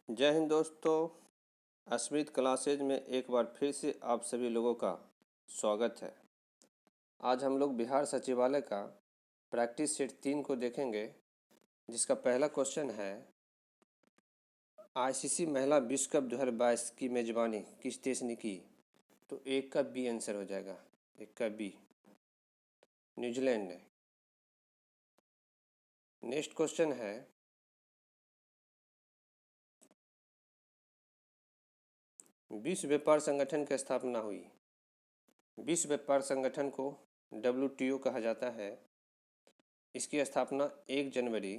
जय हिंद दोस्तों। अस्मित क्लासेज में एक बार फिर से आप सभी लोगों का स्वागत है। आज हम लोग बिहार सचिवालय का प्रैक्टिस सेट 3 को देखेंगे, जिसका पहला क्वेश्चन है आईसीसी महिला विश्व कप 2022 की मेजबानी किस देश ने की। तो एक का बी आंसर हो जाएगा, एक का बी, न्यूजीलैंड ने। नेक्स्ट क्वेश्चन है विश्व व्यापार संगठन की स्थापना हुई। विश्व व्यापार संगठन को WTO कहा जाता है। इसकी स्थापना 1 जनवरी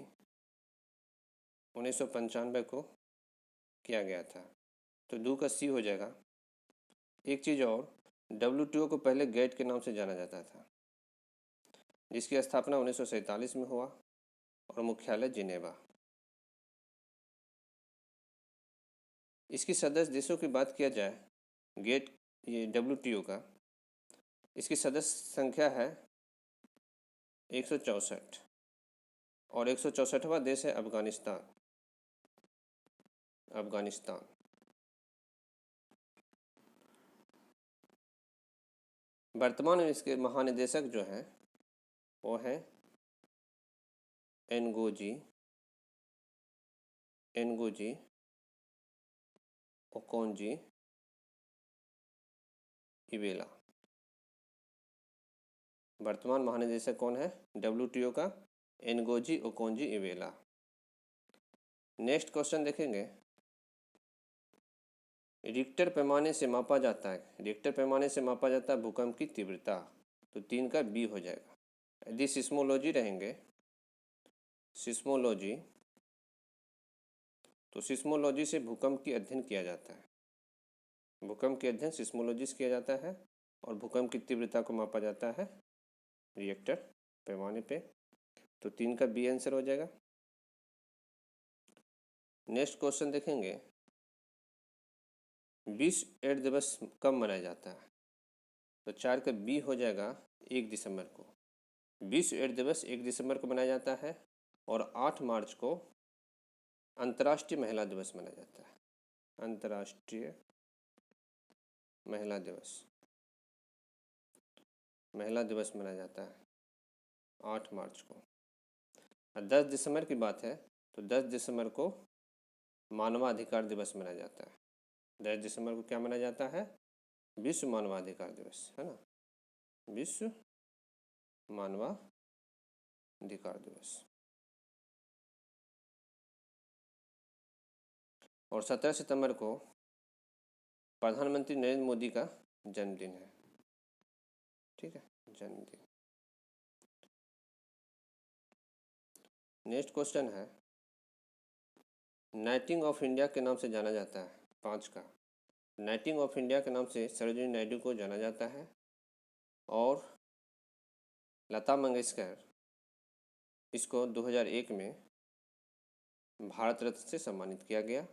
1995 को किया गया था। तो 2 का सी हो जाएगा। एक चीज़ और, WTO को पहले गेट के नाम से जाना जाता था, जिसकी स्थापना 1947 में हुआ और मुख्यालय जिनेवा। इसकी सदस्य देशों की बात किया जाए, गेट ये WTO का, इसकी सदस्य संख्या है 164 और 164वां देश है अफगानिस्तान। वर्तमान में इसके महानिदेशक जो हैं वो हैं एनगोजी ओकोंजी इवेला। वर्तमान महानिदेशक कौन है WTO का? एनगोजी ओकोंजी इवेला। नेक्स्ट क्वेश्चन देखेंगे, रिक्टर पैमाने से मापा जाता है, रिक्टर पैमाने से मापा जाता है भूकंप की तीव्रता। तो 3 का बी हो जाएगा। यदि सिस्मोलॉजी रहेंगे, सिस्मोलॉजी, तो सिस्मोलॉजी से भूकंप की अध्ययन किया जाता है। भूकंप के अध्ययन सिस्मोलॉजी से किया जाता है और भूकंप की तीव्रता को मापा जाता है रिएक्टर पैमाने पे। तो 3 का बी आंसर हो जाएगा। नेक्स्ट क्वेश्चन देखेंगे, विश्व एड्स दिवस कब मनाया जाता है। तो 4 का बी हो जाएगा 1 दिसंबर को। विश्व एड्स दिवस 1 दिसंबर को मनाया जाता है और 8 मार्च को अंतर्राष्ट्रीय महिला दिवस मनाया जाता है। अंतर्राष्ट्रीय महिला दिवस मनाया जाता है 8 मार्च को। 10 दिसंबर की बात है तो 10 दिसंबर को मानवाधिकार दिवस मनाया जाता है। 10 दिसंबर को क्या मनाया जाता है? विश्व मानवाधिकार दिवस, है ना, विश्व मानवाधिकार दिवस। और 17 सितंबर को प्रधानमंत्री नरेंद्र मोदी का जन्मदिन है। ठीक है, जन्मदिन। नेक्स्ट क्वेश्चन है, नाइटिंग ऑफ इंडिया के नाम से जाना जाता है। 5 का, नाइटिंग ऑफ इंडिया के नाम से सरोजिनी नायडू को जाना जाता है और लता मंगेशकर इसको 2001 में भारत रत्न से सम्मानित किया गया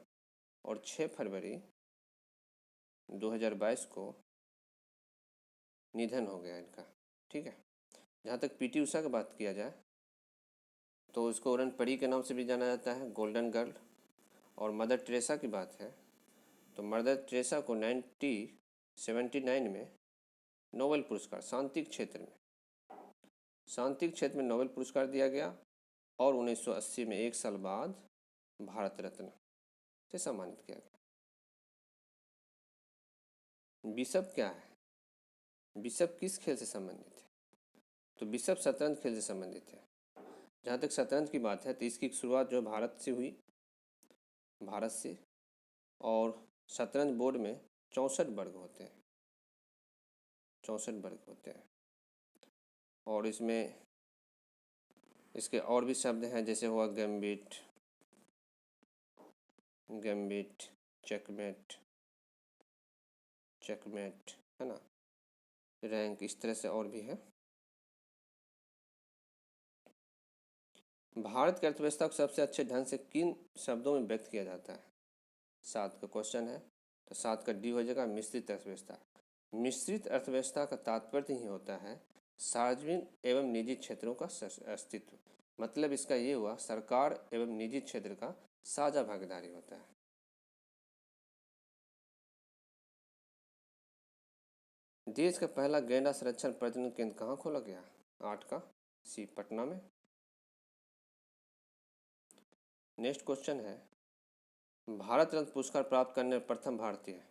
और 6 फरवरी 2022 को निधन हो गया इनका। ठीक है। जहाँ तक PT उषा की बात किया जाए तो उसको उड़न परी के नाम से भी जाना जाता है, गोल्डन गर्ल। और मदर टेरेसा की बात है तो मदर टेरेसा को 1979 में नोबेल पुरस्कार शांति क्षेत्र में नोबेल पुरस्कार दिया गया और 1980 में 1 साल बाद भारत रत्न से सम्मानित किया गया। बिशप क्या है? बिशप किस खेल से संबंधित है? तो बिशप शतरंज खेल से संबंधित है। जहाँ तक शतरंज की बात है तो इसकी शुरुआत जो भारत से हुई, भारत से। और शतरंज बोर्ड में 64 वर्ग होते हैं, 64 वर्ग होते हैं। और इसमें इसके और भी शब्द हैं, जैसे हुआ गैम्बिट, चेकमेट, है ना, रैंक, इस तरह से और भी है। भारत की अर्थव्यवस्था को सबसे अच्छे ढंग से किन शब्दों में व्यक्त किया जाता है? 7 का क्वेश्चन है तो 7 का डी हो जाएगा, मिश्रित अर्थव्यवस्था। मिश्रित अर्थव्यवस्था का तात्पर्य ही होता है सार्वजनिक एवं निजी क्षेत्रों का अस्तित्व। मतलब इसका ये हुआ सरकार एवं निजी क्षेत्र का साझा भागीदारी होता है। देश का पहला गैंडा संरक्षण प्रजनन केंद्र कहाँ खोला गया? 8 का सी, पटना में। नेक्स्ट क्वेश्चन है, भारत रत्न पुरस्कार प्राप्त करने वाले प्रथम भारतीय।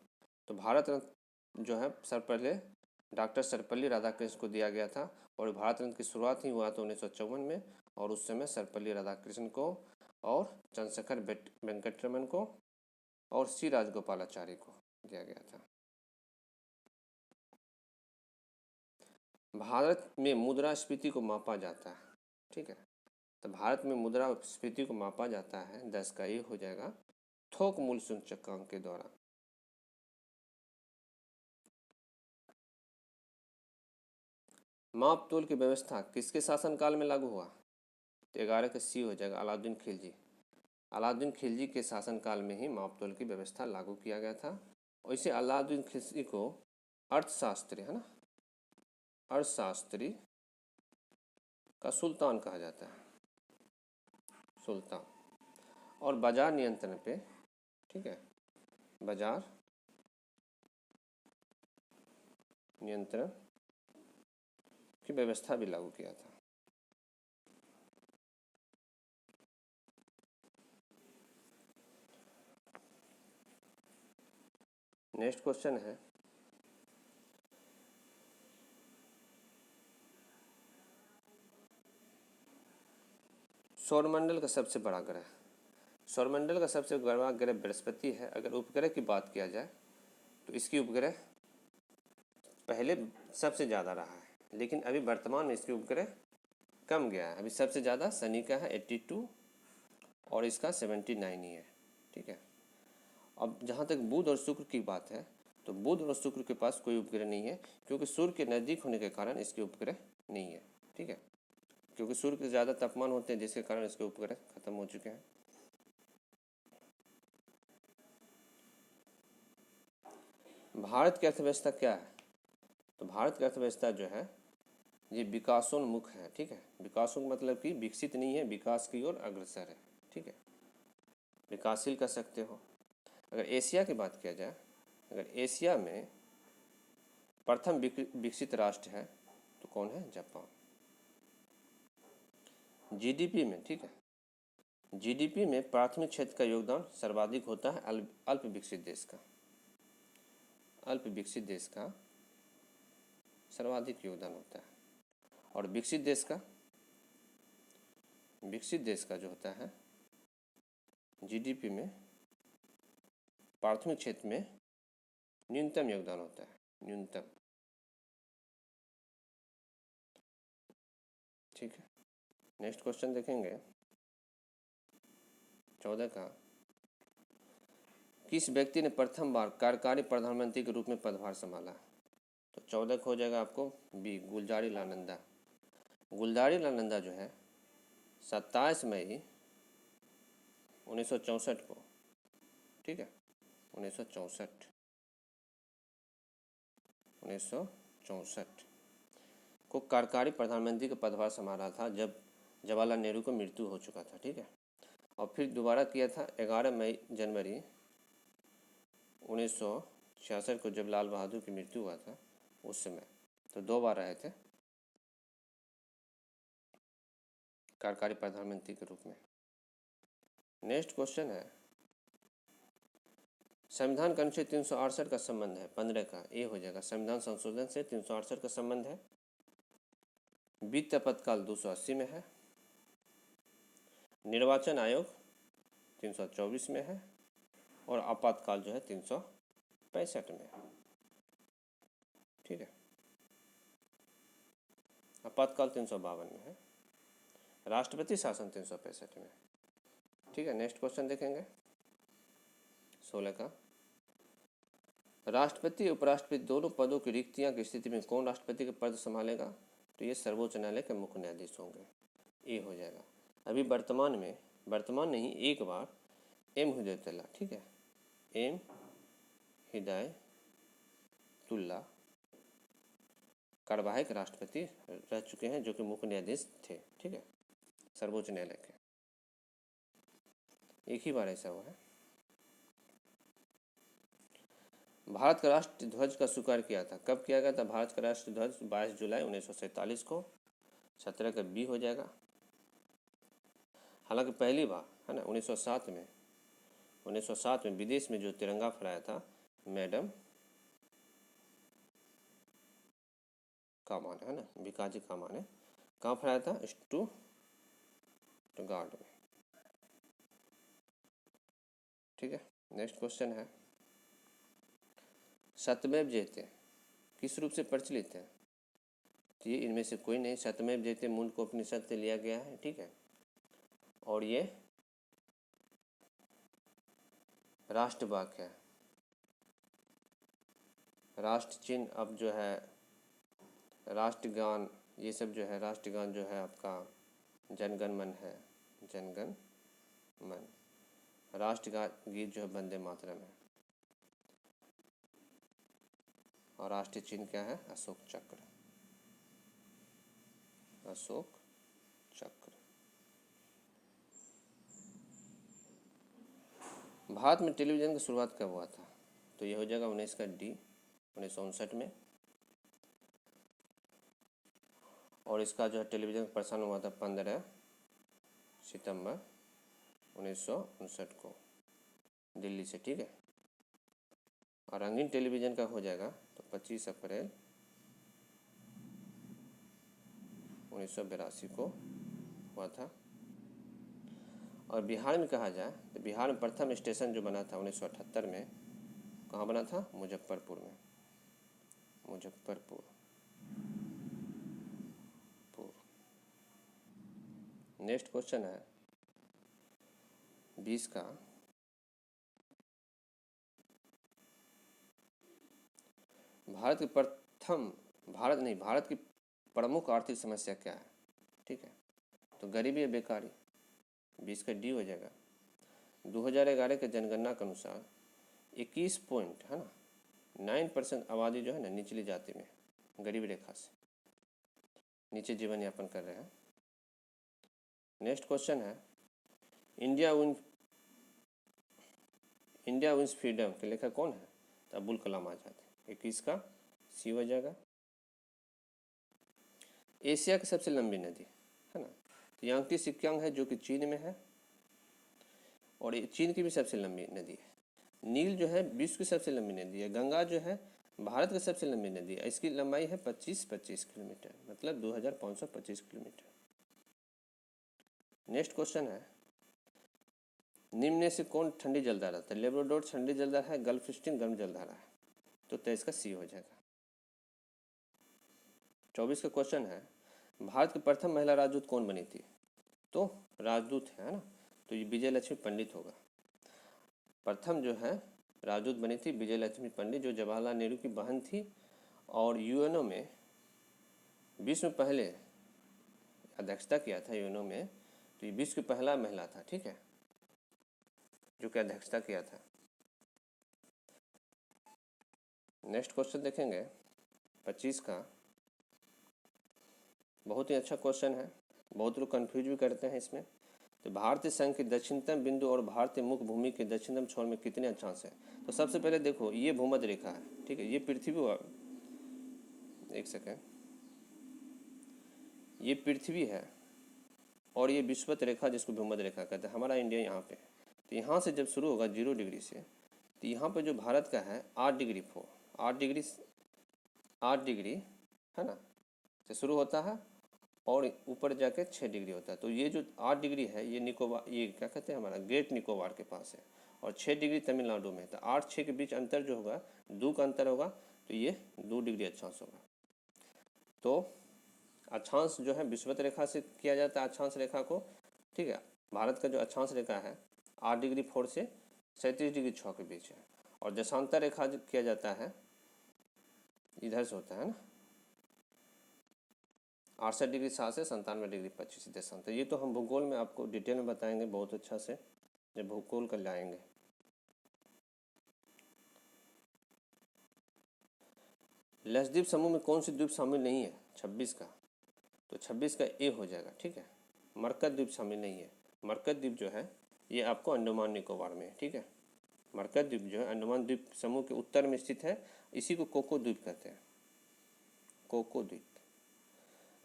तो भारत रत्न जो है पहले डॉक्टर सर्वपल्ली राधाकृष्ण को दिया गया था, और भारत रत्न की शुरुआत ही हुआ था 1954 में, और उस समय सर्वपल्ली राधाकृष्ण को और चंद्रशेखर वेंकटरमन को और सी राजगोपालाचारी को दिया गया था। भारत में मुद्रास्फीति को मापा जाता है, ठीक है। तो भारत में मुद्रास्फीति को मापा जाता है, 10 का ये हो जाएगा थोक मूल्य सूचकांक के द्वारा। माप तोल की व्यवस्था किसके शासनकाल में लागू हुआ? तो 11 का सी हो जाएगा, अलाउद्दीन खिलजी। अलाउद्दीन खिलजी के शासनकाल में ही माप तोल की व्यवस्था लागू किया गया था। और इसे अलाउद्दीन खिलजी को अर्थशास्त्री, है ना, अर्थशास्त्री का सुल्तान कहा जाता है, सुल्तान। और बाजार नियंत्रण पे, ठीक है, बाजार नियंत्रण की व्यवस्था भी लागू किया था। नेक्स्ट क्वेश्चन है, सौरमंडल का सबसे बड़ा ग्रह। सौरमंडल का सबसे बड़ा ग्रह बृहस्पति है। अगर उपग्रह की बात किया जाए तो इसकी उपग्रह पहले सबसे ज़्यादा रहा है, लेकिन अभी वर्तमान में इसकी उपग्रह कम गया है। अभी सबसे ज़्यादा शनि का है 82 और इसका 79 ही है, ठीक है। अब जहाँ तक बुध और शुक्र की बात है, तो बुध और शुक्र के पास कोई उपग्रह नहीं है, क्योंकि सूर्य के नज़दीक होने के कारण इसके उपग्रह नहीं है, ठीक है। क्योंकि सूर्य के ज़्यादा तापमान होते हैं, जिसके कारण इसके उपग्रह खत्म हो चुके हैं। भारत की अर्थव्यवस्था क्या है? तो भारत की अर्थव्यवस्था जो है ये विकासोन्मुख है, ठीक है। विकासोन्मुख मतलब कि विकसित नहीं है, विकास की ओर अग्रसर है, ठीक है, विकासशील कह सकते हो। अगर एशिया की बात किया जाए, अगर एशिया में प्रथम विकसित राष्ट्र है तो कौन है? जापान। जीडीपी में, ठीक है, जीडीपी में प्राथमिक क्षेत्र का योगदान सर्वाधिक होता है अल्प विकसित देश का। अल्प विकसित देश का सर्वाधिक योगदान होता है। और विकसित देश का जो होता है जीडीपी में प्राथमिक क्षेत्र में न्यूनतम योगदान होता है, न्यूनतम, ठीक है। नेक्स्ट क्वेश्चन देखेंगे 14 का, किस व्यक्ति ने प्रथम बार कार्यकारी प्रधानमंत्री के रूप में पदभार संभाला? तो 14 हो जाएगा आपको बी, गुलजारी लाल नंदा। गुलजारी लाल नंदा जो है 27 मई 1964 को, ठीक है, 1964 को कार्यकारी प्रधानमंत्री का पदभार संभाला था, जब जवाहरलाल नेहरू को मृत्यु हो चुका था, ठीक है। और फिर दोबारा किया था 11 जनवरी 1966 को, जब लाल बहादुर की मृत्यु हुआ था उस समय। तो 2 बार रहे थे कार्यकारी प्रधानमंत्री के रूप में। नेक्स्ट क्वेश्चन है, संविधान का अनुच्छेद 368 का संबंध है 15 का, ये हो जाएगा संविधान संशोधन से 368 का संबंध है। वित्त आपातकाल 280 में है। निर्वाचन आयोग 324 में है। और आपातकाल जो है 365 में है, ठीक है। आपातकाल 352 में है। राष्ट्रपति शासन 365 में, ठीक है। नेक्स्ट क्वेश्चन देखेंगे 16 का, राष्ट्रपति उपराष्ट्रपति दोनों पदों की रिक्तियां की स्थिति में कौन राष्ट्रपति का पद संभालेगा? तो ये सर्वोच्च न्यायालय के मुख्य न्यायाधीश होंगे, ये हो जाएगा। अभी वर्तमान नहीं, एक बार एम हिदायतुल्ला, ठीक है, एम हिदायतुल्ला कार्यवाहक राष्ट्रपति रह चुके हैं, जो कि मुख्य न्यायाधीश थे, ठीक है, सर्वोच्च न्यायालय के। एक ही बार ऐसा हुआ है। भारत का राष्ट्रीय ध्वज का स्वीकार किया था, कब किया गया था भारत का राष्ट्रीय ध्वज? 22 जुलाई 1947 को। 17 का बी हो जाएगा। हालांकि पहली बार है ना 1907 में विदेश में जो तिरंगा फहराया था मैडम कामान है ना, भिकाजी कामान ने कहाँ फहराया था? स्टुटगार्ट में। ठीक है, नेक्स्ट क्वेश्चन है, सत्यमेव जयते किस रूप से प्रचलित है? तो ये इनमें से कोई नहीं, सत्यमेव जयते मुंडको उपनिषद से लिया गया है। ठीक है, और ये राष्ट्र वाक्य है। राष्ट्र चिन्ह अब जो है राष्ट्रगान, ये सब जो है राष्ट्रगान जो है आपका जनगण मन है, जनगण मन। गीत जो है वंदे मातरम है। और राष्ट्रीय चिन्ह क्या है? अशोक चक्र, अशोक चक्र। भारत में टेलीविज़न की शुरुआत कब हुआ था? तो ये हो जाएगा 19 का डी, 1959 में। और इसका जो है टेलीविज़न प्रसारण हुआ था 15 सितंबर 1959 को दिल्ली से। ठीक है, और रंगीन टेलीविज़न का हो जाएगा तो 25 अप्रैल 1982 को हुआ था। और बिहार में कहा जाए तो बिहार में प्रथम स्टेशन जो बना था 1978 में, कहाँ बना था? मुजफ्फरपुर में, मुजफ्फरपुर। नेक्स्ट क्वेश्चन है 20 का, भारत की प्रमुख आर्थिक समस्या क्या है? ठीक है, तो गरीबी या बेकारी, 20 का डी हो जाएगा। 2011 के जनगणना के अनुसार 21 पॉइंट है ना 9% आबादी जो है ना निचली जाति में, गरीबी रेखा से नीचे जीवन यापन कर रहे हैं। नेक्स्ट क्वेश्चन है, इंडिया विंस फ्रीडम के लेखक कौन है? तो अब्दुल कलाम आजाद। 21 का सी हो जाएगा। एशिया की सबसे लंबी नदी है ना, तो यांगटी सिक्यांग है जो कि चीन में है, और ये चीन की भी सबसे लंबी नदी है। नील जो है विश्व की सबसे लंबी नदी है। गंगा जो है भारत की सबसे लंबी नदी है, इसकी लंबाई है 25 किलोमीटर, मतलब 2525 किलोमीटर। नेक्स्ट क्वेश्चन है, निम्न में से कौन ठंडी जलधारा था? लेब्राडोर ठंडी जलधारा है, गल्फ स्ट्रीम गर्म जलधारा है, तो 23 का सी हो जाएगा। 24 का क्वेश्चन है, भारत की प्रथम महिला राजदूत कौन बनी थी? तो राजदूत है ना, तो ये विजय लक्ष्मी पंडित होगा। प्रथम जो है राजदूत बनी थी विजय लक्ष्मी पंडित, जो जवाहरलाल नेहरू की बहन थी, और यूएनओ में विश्व में पहले अध्यक्षता किया था यूएनओ में, तो ये विश्व की पहला महिला था। ठीक है, जो कि अध्यक्षता किया था। नेक्स्ट क्वेश्चन देखेंगे 25 का, बहुत ही अच्छा क्वेश्चन है, बहुत लोग कंफ्यूज भी करते हैं इसमें। तो भारतीय संघ के दक्षिणतम बिंदु और भारतीय मुख्य भूमि के दक्षिणतम छोर में कितने अक्षांश है? तो सबसे पहले देखो ये भूमध्य रेखा है। ठीक है, ये पृथ्वी, एक सेकेंड, ये पृथ्वी है और ये विषुवत रेखा जिसको भूमध्य रेखा कहते हैं, हमारा इंडिया यहाँ पे। तो यहाँ से जब शुरू होगा 0 डिग्री से, तो यहाँ पे जो भारत का है 8 डिग्री है ना से शुरू होता है, और ऊपर जाके 6 डिग्री होता है। तो ये जो 8 डिग्री है ये निकोबार, ये क्या कहते हैं हमारा ग्रेट निकोबार के पास है, और 6 डिग्री तमिलनाडु में है। तो 8-6 के बीच अंतर जो होगा 2 का अंतर होगा, तो ये 2 डिग्री अक्षांश होगा। तो अक्षांश जो है विषुवत रेखा से किया जाता है अक्षांश रेखा को। ठीक है, भारत का जो अक्षांश रेखा है 8 डिग्री 4 से 37 डिग्री 6 के बीच है, और दशांतर रेखा किया जाता है इधर से होता है ना 68 डिग्री 7 से 97 डिग्री 25 देशांतर। ये तो हम भूगोल में आपको डिटेल में बताएंगे बहुत अच्छा से जब भूगोल कर लाएंगे। लक्षद्वीप समूह में कौन सी द्वीप शामिल नहीं है? 26 का, तो 26 का ए हो जाएगा। ठीक है, मरकत द्वीप शामिल नहीं है। मरकत द्वीप जो है ये आपको अंडमान निकोबार में है। ठीक है, मरकज द्वीप जो है अंडमान द्वीप समूह के उत्तर में स्थित है, इसी को कोको द्वीप कहते हैं, कोको द्वीप।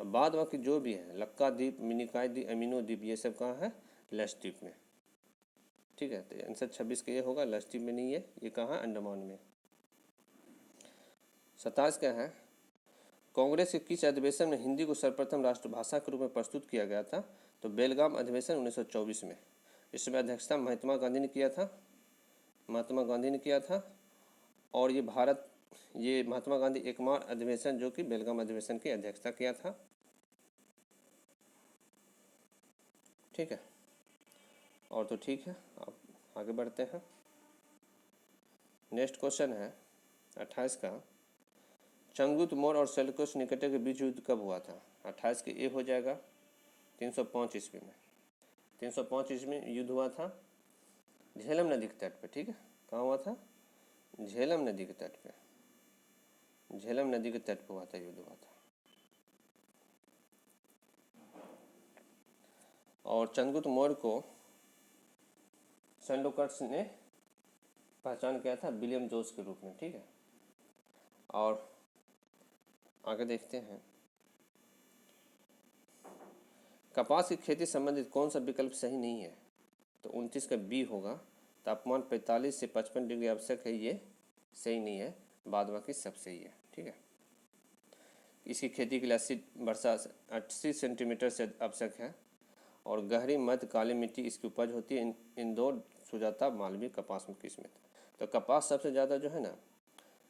अब बाद बाकी जो भी है, लक्का द्वीप, मिनिकॉय द्वीप, अमीनो द्वीप, ये सब कहाँ है, लक्षद्वीप में। ठीक है, तो आंसर 26 का ये होगा, लक्षद्वीप में नहीं है, ये कहाँ है, अंडमान में। 27 क्या है, कांग्रेस के किस अधिवेशन में हिंदी को सर्वप्रथम राष्ट्रभाषा के रूप में प्रस्तुत किया गया था? तो बेलगाम अधिवेशन 1924 में। इसमें अध्यक्षता महात्मा गांधी ने किया था, महात्मा गांधी ने किया था। और ये महात्मा गांधी एकमात्र अधिवेशन जो कि बेलगाम अधिवेशन की अध्यक्षता किया था। ठीक है, और तो ठीक है, आप आगे बढ़ते हैं। नेक्स्ट क्वेश्चन है 28 का, चंगुत मौर्य और सेल्यूकस निकेटर के बीच युद्ध कब हुआ था? 28 के ए हो जाएगा 305 ईस्वी में। 305 ईस्वी में युद्ध हुआ था झेलम नदी के तट पे। ठीक है, कहाँ हुआ था? झेलम नदी के तट पे, झेलम नदी के तट पे हुआ था, युद्ध हुआ था। और चंद्रगुप्त मौर्य को सेल्यूकस ने पहचान किया था विलियम जोस के रूप में। ठीक है, और आगे देखते हैं, कपास की खेती संबंधित कौन सा विकल्प सही नहीं है? तो 29 का बी होगा, तापमान 45 से 55 डिग्री आवश्यक है, ये सही नहीं है, बाद बाकी सब सही है। ठीक है, इसकी खेती के लिए 80 सेंटीमीटर से आवश्यक है, और गहरी मध्य काली मिट्टी इसकी उपज होती है। इंदौर, सुजाता, मालवी कपास में किस्में। तो कपास सबसे ज़्यादा जो है ना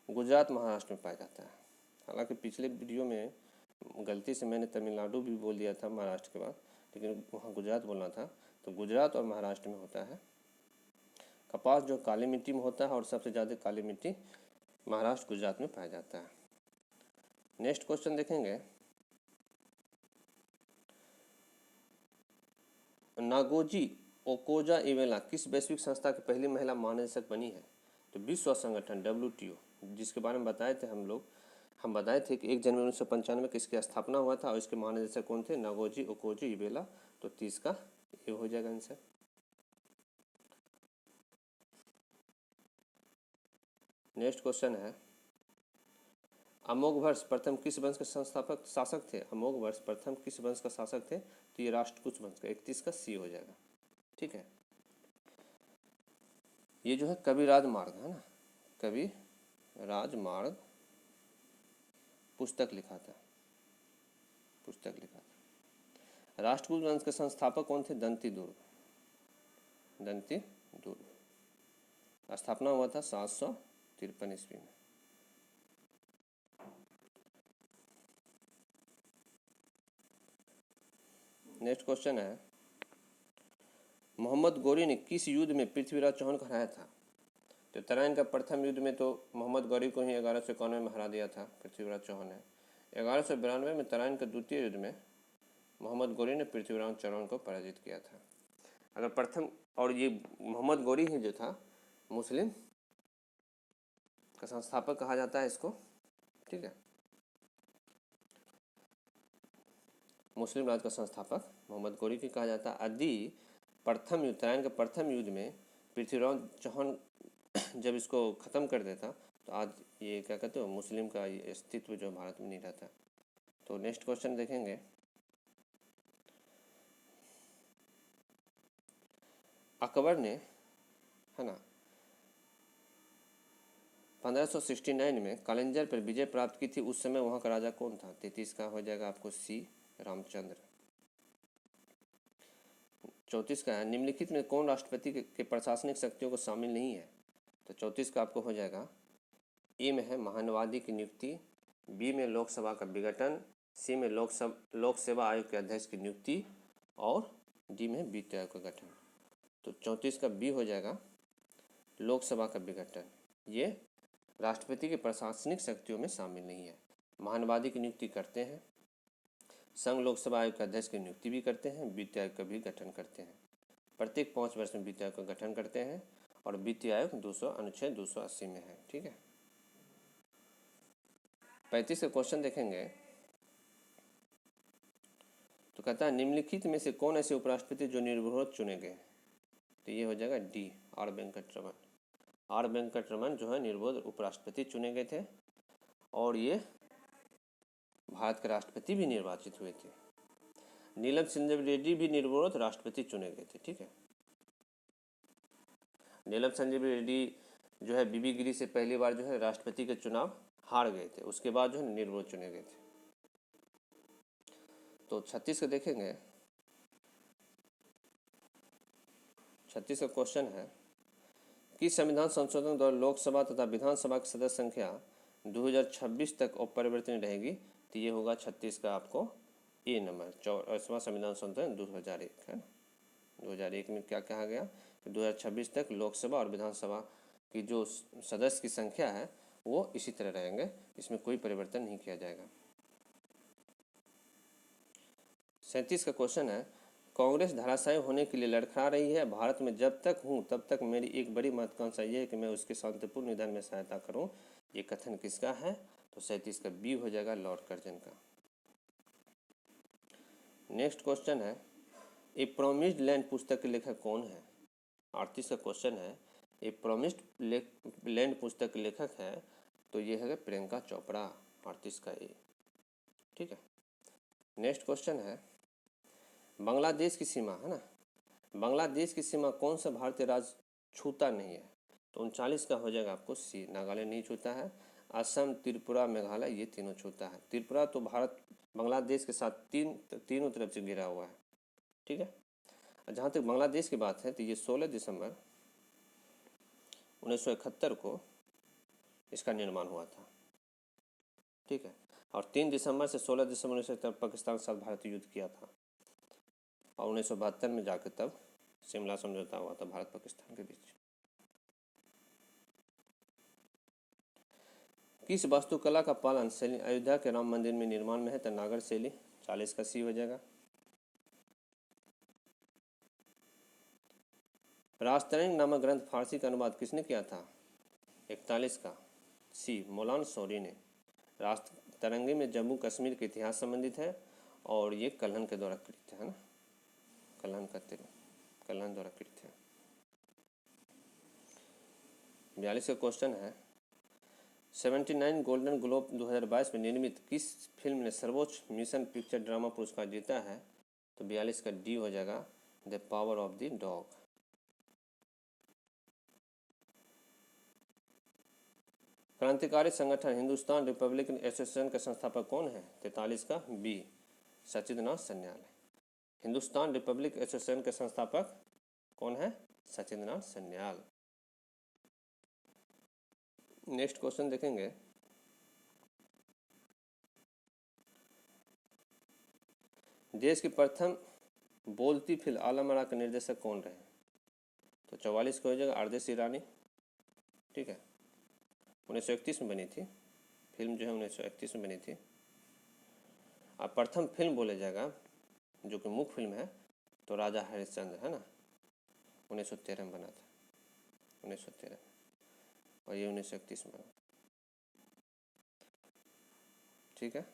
गुजरात, महाराष्ट्र में पाया जाता है। हालांकि पिछले वीडियो में गलती से मैंने तमिलनाडु भी बोल दिया था महाराष्ट्र के बाद, लेकिन वहाँ गुजरात बोलना था। तो गुजरात और महाराष्ट्र में होता है कपास, जो काली मिट्टी में होता है, और सबसे ज़्यादा काली मिट्टी महाराष्ट्र, गुजरात में पाया जाता है। नेक्स्ट क्वेश्चन देखेंगे, नागोजी ओकोजा-इवेला किस वैश्विक संस्था की पहली महिला महानिदेशक बनी है? तो विश्व संगठन WTO, जिसके बारे में बताए थे हम बताए थे कि 1 जनवरी 1995 में किसकी स्थापना हुआ था, और इसके महानिदेशक कौन थे? नागोजी ओकोजा-इवेला। तो 30 का ये हो जाएगा आंसर। नेक्स्ट क्वेश्चन है, अमोघवर्ष प्रथम किस वंश के संस्थापक शासक थे? अमोघवर्ष प्रथम किस वंश का शासक थे? तो ये राष्ट्रकूट वंश का। 31 का सी हो जाएगा। ठीक है, ये जो है कविराज मार्ग है ना, कविराज मार्ग पुस्तक लिखा था, राष्ट्रकूट वंश के संस्थापक कौन थे? दंती दुर्ग। स्थापना हुआ था 753 ईस्वी में। नेक्स्ट क्वेश्चन है, मोहम्मद गौरी ने किस युद्ध में पृथ्वीराज चौहान को हराया था? तो तराइन का प्रथम युद्ध में तो मोहम्मद गौरी को ही 1191 में हरा दिया था पृथ्वीराज चौहान ने। 1192 में तराइन के द्वितीय युद्ध में मोहम्मद गौरी ने पृथ्वीराज चौहान को पराजित किया था। अगर प्रथम, और ये मोहम्मद गौरी ही जो था मुस्लिम का संस्थापक कहा जाता है इसको। ठीक है, मुस्लिम राज का संस्थापक मोहम्मद गौरी की कहा जाता है। यदि प्रथम युद्ध, तराइन के प्रथम युद्ध में पृथ्वीराज चौहान जब इसको ख़त्म कर देता, तो आज ये क्या कहते हो, मुस्लिम का ये अस्तित्व जो भारत में नहीं रहता। तो नेक्स्ट क्वेश्चन देखेंगे, अकबर ने, है ना, 1569 में कालिंजर पर विजय प्राप्त की थी, उस समय वहाँ का राजा कौन था? 33 का हो जाएगा आपको सी, रामचंद्र। 34 का है, निम्नलिखित में कौन राष्ट्रपति के प्रशासनिक शक्तियों को शामिल नहीं है? तो 34 का आपको हो जाएगा, ए में है महानवादी की नियुक्ति, बी में लोकसभा का विघटन, सी में लोक सेवा आयोग के अध्यक्ष की नियुक्ति, और डी में वित्त आयोग का गठन। तो 34 का बी हो जाएगा लोकसभा का विघटन। ये राष्ट्रपति के प्रशासनिक शक्तियों में शामिल नहीं है। महानवादी की नियुक्ति करते हैं, संघ लोकसभा आयोग के अध्यक्ष की नियुक्ति भी करते हैं, वित्त आयोग का भी गठन करते हैं। प्रत्येक 5 वर्ष में वित्त आयोग का गठन करते हैं, और वित्त आयोग अनुच्छेद 280 में है। ठीक है, 35 का क्वेश्चन देखेंगे, तो कहता है निम्नलिखित में से कौन ऐसे उपराष्ट्रपति जो निर्विरोध चुने गए? तो ये हो जाएगा D, R Venkataraman. R Venkataraman जो है निर्विरोध उपराष्ट्रपति चुने गए थे और ये भारत के राष्ट्रपति भी निर्वाचित हुए थे। नीलम संजीव रेड्डी भी निर्विरोध राष्ट्रपति चुने गए थे। ठीक है, नीलम संजीव रेड्डी जो है बीबी गिरी से पहली बार जो है राष्ट्रपति के चुनाव हार गए थे, उसके बाद जो है निर्विरोध चुने गए थे। तो 36 को देखेंगे। 36 का क्वेश्चन है कि संविधान संशोधन द्वारा लोकसभा तथा विधानसभा की सदस्य संख्या 2026 तक अपरिवर्तित रहेगी। तो ये होगा 36 का आपको ए नंबर। 44वां संविधान संशोधन 2001 है ना। 2001 में क्या कहा गया कि 2026 तक लोकसभा और विधानसभा की जो सदस्य की संख्या है वो इसी तरह रहेंगे, इसमें कोई परिवर्तन नहीं किया जाएगा। 37 का क्वेश्चन है कांग्रेस धराशायी होने के लिए लड़खड़ा रही है। भारत में जब तक हूँ तब तक मेरी एक बड़ी महत्वाकांक्षा ये है कि मैं उसके शांतिपूर्ण निधन में सहायता करूँ। ये कथन किसका है? तो 37 का बी हो जाएगा, लॉर्ड कर्जन का। नेक्स्ट क्वेश्चन है ए प्रोमिस्ड लैंड पुस्तक के लेखक कौन है? 38 का क्वेश्चन है ए प्रोमिस्ड लैंड पुस्तक के लेखक है तो ये है प्रियंका चोपड़ा। 38 का ए। ठीक है, नेक्स्ट क्वेश्चन है बांग्लादेश की सीमा है ना, बांग्लादेश की सीमा कौन सा भारतीय राज्य छूता नहीं है? तो 39 का हो जाएगा आपको सी, नागालैंड नहीं छूता है। असम, त्रिपुरा, मेघालय ये तीनों छूता है। त्रिपुरा तो भारत बांग्लादेश के साथ तीनों तरफ से घिरा हुआ है। ठीक है, जहाँ तक बांग्लादेश की बात है तो ये 16 दिसंबर 1971 को इसका निर्माण हुआ था। ठीक है, और 3 दिसंबर से 16 दिसंबर 1971 पाकिस्तान के साथ भारत युद्ध किया था और 1972 में जाकर तब शिमला समझौता हुआ था भारत पाकिस्तान के बीच। किस वास्तुकला का पालन शैली अयोध्या के राम मंदिर में निर्माण में है? तो नागर शैली। 40 का सी हो जाएगा। राजतरंग नामक ग्रंथ फारसी का अनुवाद किसने किया था? 41 का सी, मौलाना शौरी ने। राजतरंगी में जम्मू कश्मीर के इतिहास संबंधित है और ये कल्हण के द्वारा कृत है ना, कल्हण द्वारा कृत है। 42 का क्वेश्चन है 79 गोल्डन ग्लोब 2022 में निर्मित किस फिल्म ने सर्वोच्च मिशन पिक्चर ड्रामा पुरस्कार जीता है? तो 42 का डी हो जाएगा, the power of the dog. क्रांतिकारी संगठन हिंदुस्तान रिपब्लिकन एसोसिएशन के संस्थापक कौन है? 43 का B, Sachindranath Sanyal. Hindustan Republic Association के संस्थापक कौन है? सचिंद्रनाथ सन्याल। नेक्स्ट क्वेश्चन देखेंगे देश की प्रथम बोलती फिल्म आलम आरा के निर्देशक कौन रहे? तो 44 को हो जाएगा, आरदेश ईरानी। ठीक है, 1931 में बनी थी फिल्म, जो है 1931 में बनी थी। अब प्रथम फिल्म बोले जाएगा जो कि मुख्य फिल्म है तो राजा हरिश्चंद्र है ना, 1913 में बना था, 1913 में, और ये 1931 में बना। ठीक है,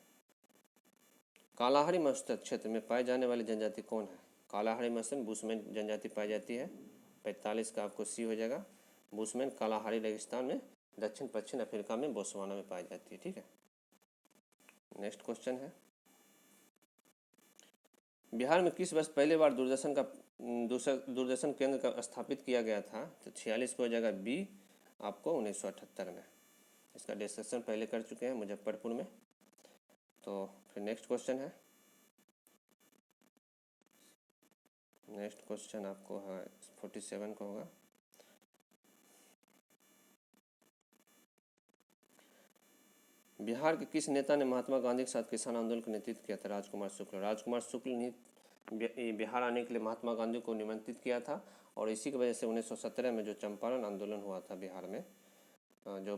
कालाहारी मरुस्थल क्षेत्र में पाई जाने वाली जनजाति कौन है? कालाहारी मरुस्थल में बुशमैन जनजाति पाई जाती है। 45 का आपको सी हो जाएगा, बुशमैन कालाहारी रेगिस्तान में दक्षिण पश्चिम अफ्रीका में बोत्सवाना में पाई जाती है। ठीक है, नेक्स्ट क्वेश्चन है बिहार में किस वर्ष पहली बार दूरदर्शन केंद्र का स्थापित किया गया था? तो 46 को हो जाएगा बी आपको 1978 में। इसका डिस्कशन पहले कर चुके हैं मुजफ्फरपुर में। तो फिर नेक्स्ट क्वेश्चन है, नेक्स्ट क्वेश्चन आपको है 47 का होगा। बिहार के किस नेता ने महात्मा गांधी के साथ किसान आंदोलन का नेतृत्व किया था? राजकुमार शुक्ल। राजकुमार शुक्ल ने बिहार आने के लिए महात्मा गांधी को निमंत्रित किया था और इसी की वजह से 1917 में जो चंपारण आंदोलन हुआ था बिहार में, जो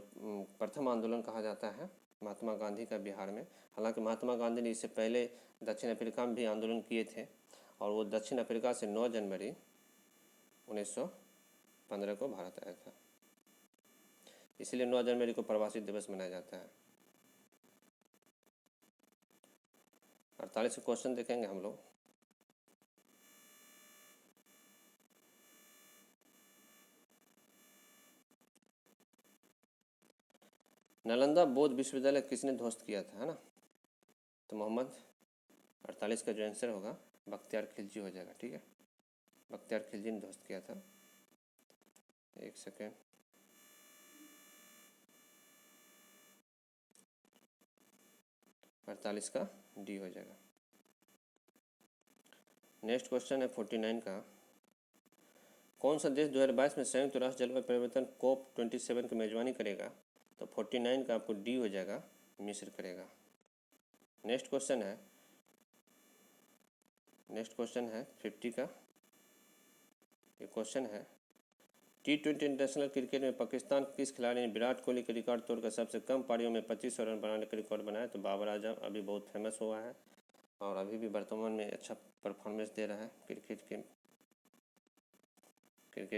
प्रथम आंदोलन कहा जाता है महात्मा गांधी का बिहार में। हालांकि महात्मा गांधी ने इससे पहले दक्षिण अफ्रीका में भी आंदोलन किए थे और वो दक्षिण अफ्रीका से 9 जनवरी 1915 को भारत आया था, इसलिए 9 जनवरी को प्रवासी दिवस मनाया जाता है। 48 क्वेश्चन देखेंगे हम लोग। नालंदा बौद्ध विश्वविद्यालय किसने ध्वस्त किया था, है ना? तो मोहम्मद 48 का जो आंसर होगा बख्तियार खिलजी हो जाएगा। ठीक है, बख्तियार खिलजी ने ध्वस्त किया था। एक सेकेंड, अड़तालीस का डी हो जाएगा। नेक्स्ट क्वेश्चन है 49 का। कौन सा देश 2022 में संयुक्त राष्ट्र जलवायु परिवर्तन COP27 की मेजबानी करेगा? तो 49 का आपको डी हो जाएगा, मिस्र करेगा। नेक्स्ट क्वेश्चन है 50 का। ये क्वेश्चन है T20 इंटरनेशनल क्रिकेट में पाकिस्तान के किस खिलाड़ी ने विराट कोहली के रिकॉर्ड तोड़कर सबसे कम पारियों में 2500 रन बनाने का रिकॉर्ड बनाया? तो बाबर आजम अभी बहुत फेमस हुआ है और अभी भी वर्तमान में अच्छा परफॉर्मेंस दे रहा है क्रिकेट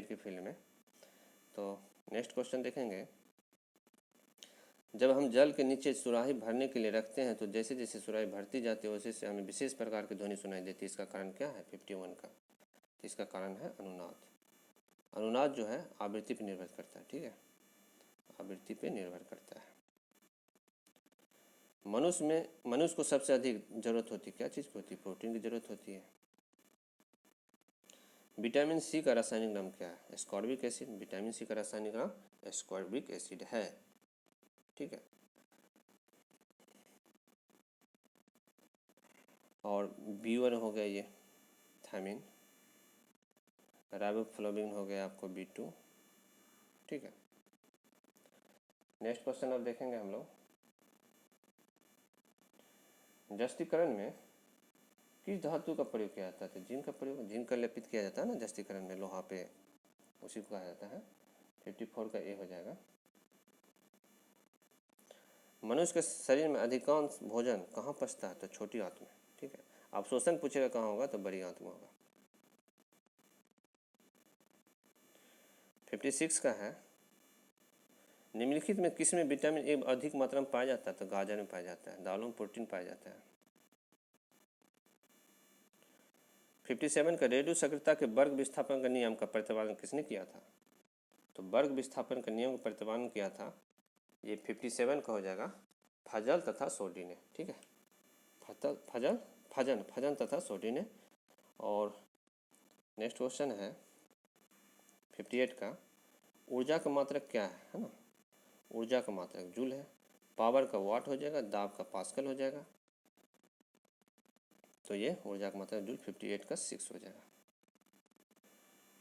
के फील्ड में। तो नेक्स्ट क्वेश्चन देखेंगे। जब हम जल के नीचे सुराही भरने के लिए रखते हैं तो जैसे जैसे सुराही भरती जाती है वैसे से हमें विशेष प्रकार की ध्वनि सुनाई देती है। इसका कारण क्या है? 51 का। तो इसका कारण है अनुनाद। अनुनाद जो है आवृत्ति पर निर्भर करता है। ठीक है, आवृत्ति पे निर्भर करता है। मनुष्य को सबसे अधिक जरूरत होती है, क्या चीज़ की होती है? प्रोटीन की जरूरत होती है। विटामिन सी का रासायनिक नाम क्या है? Ascorbic acid. विटामिन सी का रासायनिक नाम एस्कॉर्बिक एसिड है। ठीक है, और B1 हो गया ये थायमिन, राइबोफ्लाविन हो गया आपको B2। ठीक है, नेक्स्ट क्वेश्चन अब देखेंगे हम लोग। जस्तीकरण में किस धातु का प्रयोग किया जाता है? जिंक का प्रयोग, जिंक का लेपित किया जाता है ना जस्तीकरण में लोहा पे, उसी को कहा जाता है। 54 का ए हो जाएगा। मनुष्य के शरीर में अधिकांश भोजन कहाँ पचता है? तो छोटी आंत में। ठीक है, अब शोषण पूछेगा कहाँ होगा? तो बड़ी आंत में होगा। 56 का है निम्नलिखित में किस में विटामिन ए अधिक मात्रा में पाया जाता है? तो गाजर में पाया जाता है। दालों में प्रोटीन पाया जाता है। 57 का रेडियो सक्रियता के वर्ग विस्थापन का नियम का प्रतिपादन किसने किया था? तो वर्ग विस्थापन के नियम का प्रतिपादन किया था ये 57 का हो जाएगा फजल तथा सोडी ने। ठीक है, फजन तथा सोडी ने। और नेक्स्ट क्वेश्चन है 58 का। ऊर्जा का मात्रक क्या है ना? ऊर्जा का मात्रक जूल है। पावर का वाट हो जाएगा, दाब का पास्कल हो जाएगा। तो ये ऊर्जा का मात्रक जूल 58 का 6 हो जाएगा।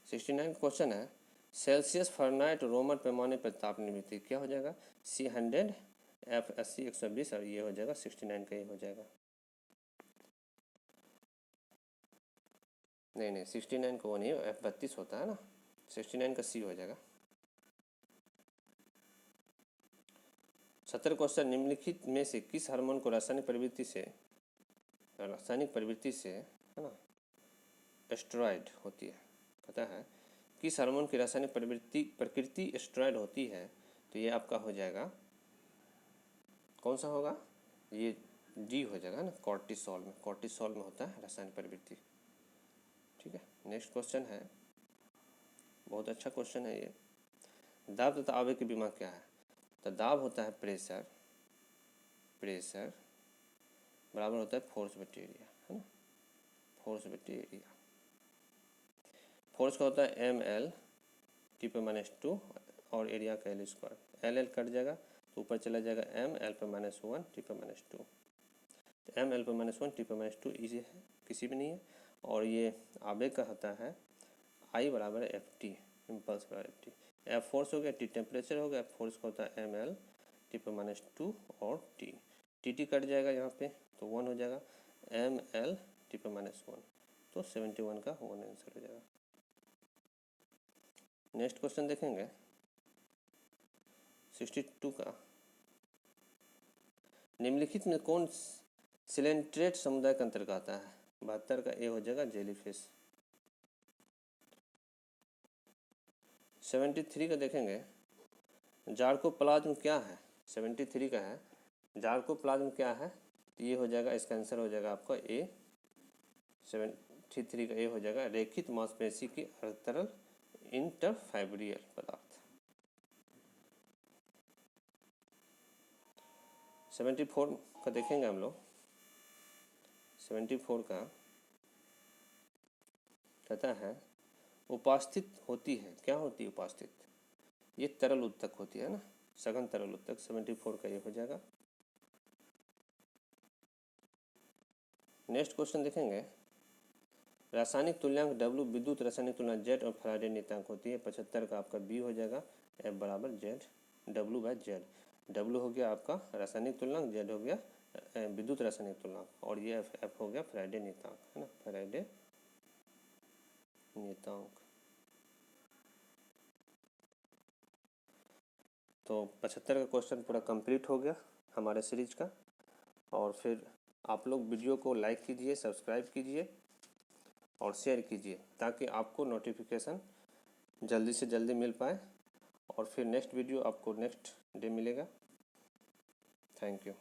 69 का क्वेश्चन है सेल्सियस फ़ारेनहाइट रोमन पैमाने पर ताप निर्मित क्या हो जाएगा? C100 F80 120 और ये हो जाएगा 69 का ये हो जाएगा। नहीं 69 का वो नहीं, F32 होता है ना, 69 का C हो जाएगा। 70 क्वेश्चन निम्नलिखित में से किस हार्मोन को रासायनिक प्रवृत्ति से है ना एस्टेरॉयड होती है? पता है किस हार्मोन की रासायनिक प्रकृति एस्टेरॉयड होती है? तो ये आपका हो जाएगा, कौन सा होगा? ये डी हो जाएगा ना, कॉर्टिसोल में होता है रासायनिक प्रवृत्ति। ठीक है, नेक्स्ट क्वेश्चन है, बहुत अच्छा क्वेश्चन है ये। दाब तथा आवेग की बीमा क्या है? तो दाब होता है प्रेशर बराबर होता है फोर्स बटे एरिया, है ना, फोर्स बटे एरिया। फोर्स का होता है ml T/-2 और एरिया का L स्क्वायर। L कट जाएगा तो ऊपर चला जाएगा ml/-1 T/-2। तो ml/-1 T/-2 इजी है, किसी भी नहीं है। और ये आवेग का होता है I बराबर है FT, इम्पल्स बराबर FT। F फोर्स हो गया, T टेम्परेचर हो गया, फोर्स का होता है ml T/-2 और T कट जाएगा यहाँ पे तो 1 हो जाएगा ml T/-1। तो 71 का 1 आंसर हो जाएगा। नेक्स्ट क्वेश्चन देखेंगे 62 का। निम्नलिखित में कौन सिलेंट्रेट समुदाय के अंतर्गत आता है? 72 का ए हो जाएगा जेलीफिश। 73 का देखेंगे जार्कोप्लाज्म क्या है? 73 का है जार्कोप्लाज्म क्या है? तो ये हो जाएगा, इसका आंसर हो जाएगा आपका ए। 73 का ए हो जाएगा रेखित मांसपेशी की तरल इंटरफाइब्रियल पदार्थ। 74 का देखेंगे हम लोग। 74 का कहता है उपास्थित होती है। क्या होती है उपास्थित? ये तरल उत्तक होती है ना, सघन तरल उत्तक। 74 का ये हो जाएगा। नेक्स्ट क्वेश्चन देखेंगे, रासायनिक तुल्यांक W विद्युत रासायनिक तुलना Z और फैराडे नियतांक होती है। 75 का आपका बी हो जाएगा, F बराबर Z W/Z। W हो गया आपका रासायनिक तुल्यांक, Z हो गया विद्युत रासायनिक तुल्यांक, और ये F हो गया फैराडे नियतांक, है ना, फैराडे नियतांक। तो 75 का क्वेश्चन पूरा कंप्लीट हो गया हमारे सीरीज का। और फिर आप लोग वीडियो को लाइक कीजिए, सब्सक्राइब कीजिए और शेयर कीजिए, ताकि आपको नोटिफिकेशन जल्दी से जल्दी मिल पाए। और फिर नेक्स्ट वीडियो आपको नेक्स्ट डे मिलेगा। Thank you.